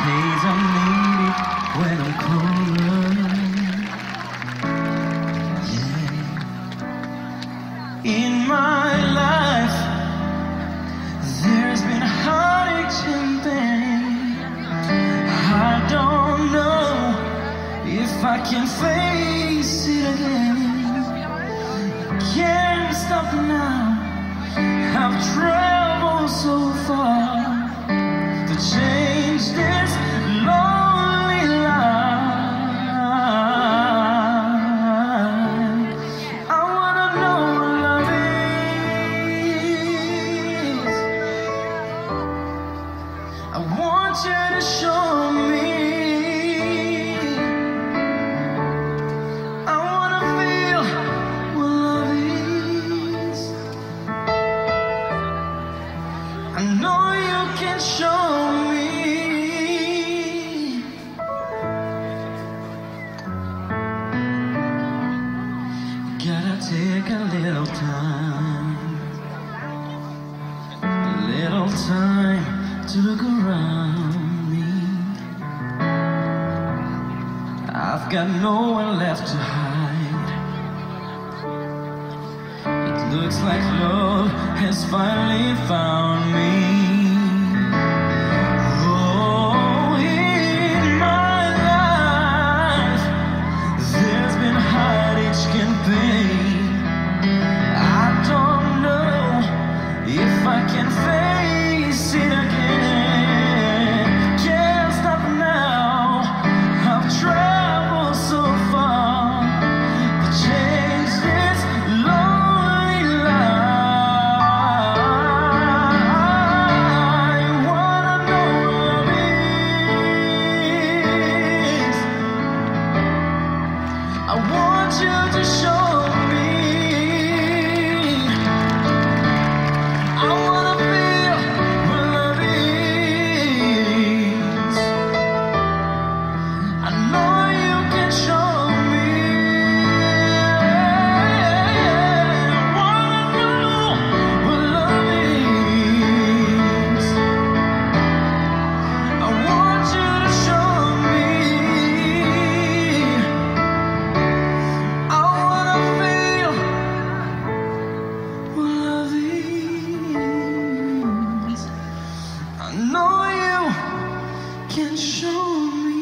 days I need it when I'm colder. Yeah. In my life, there's been heartache and pain. I don't know if I can face it again. Can't stop now. I've traveled so far to change this lonely life. I wanna know what love is. I want you to show me. I wanna feel what love is. I know you can show me. Gotta take a little time to look around me. I've got nowhere left to hide. It looks like love has finally found me. Oh, in my life, there's been heartache and pain. I don't know if I can face it again. Can't stop now. I've traveled so far to change this lonely life. I wanna know what love is. I want you to show me. I wanna feel what love is. I know you can show me. I wanna know what love is. I want you to show me. I wanna feel what love is. I know you can show me.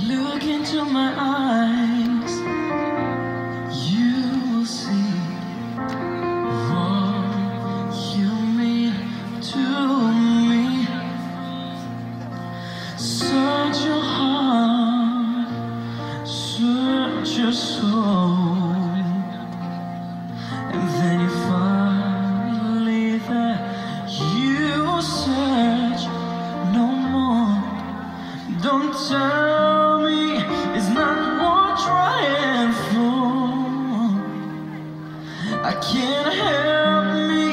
Look into my eyes, you will see what you mean to me. Search your heart, search your soul, and then you finally that you search no more. Don't tell me it's not worth trying for. I can't help me,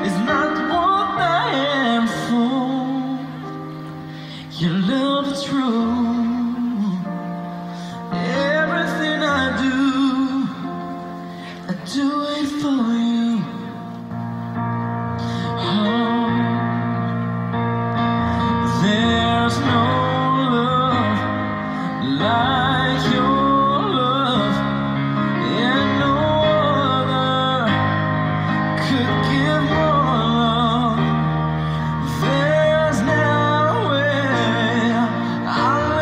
it's not what I am for. Your love is true. Everything I do it for you. Oh, there's no love like your love, and no other could give more love. There's nowhere I'll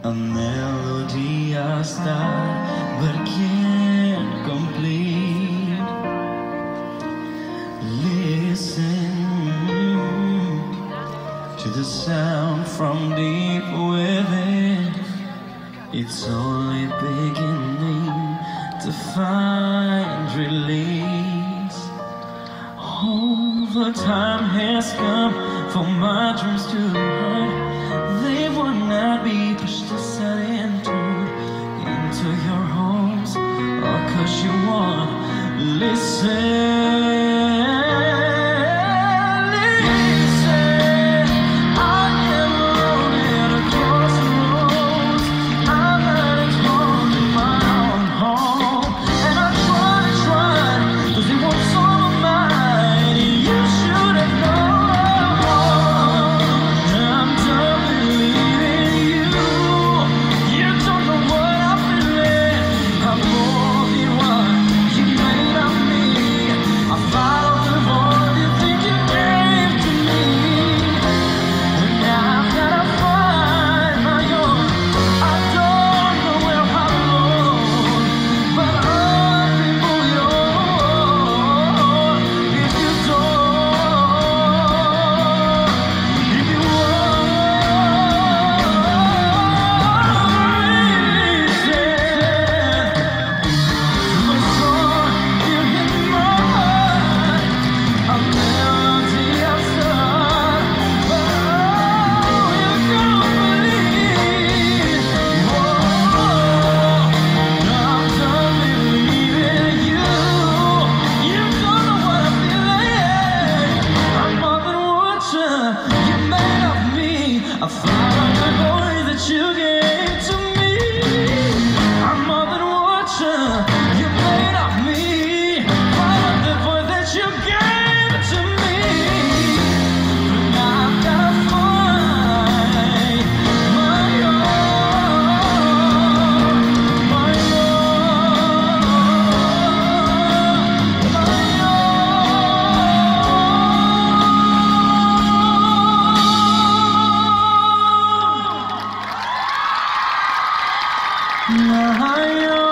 a melody I start but can't complete. Listen to the sound from deep within. It's only beginning to find release. Oh, the time has come for my dreams to hide. They will not be pushed aside into your homes, or 'cause you won't listen. I followed the voice that you gave to me. I'm more than what you made of me. Followed the voice that you gave to me. But now I've gotta find my own, my own, my own. My own.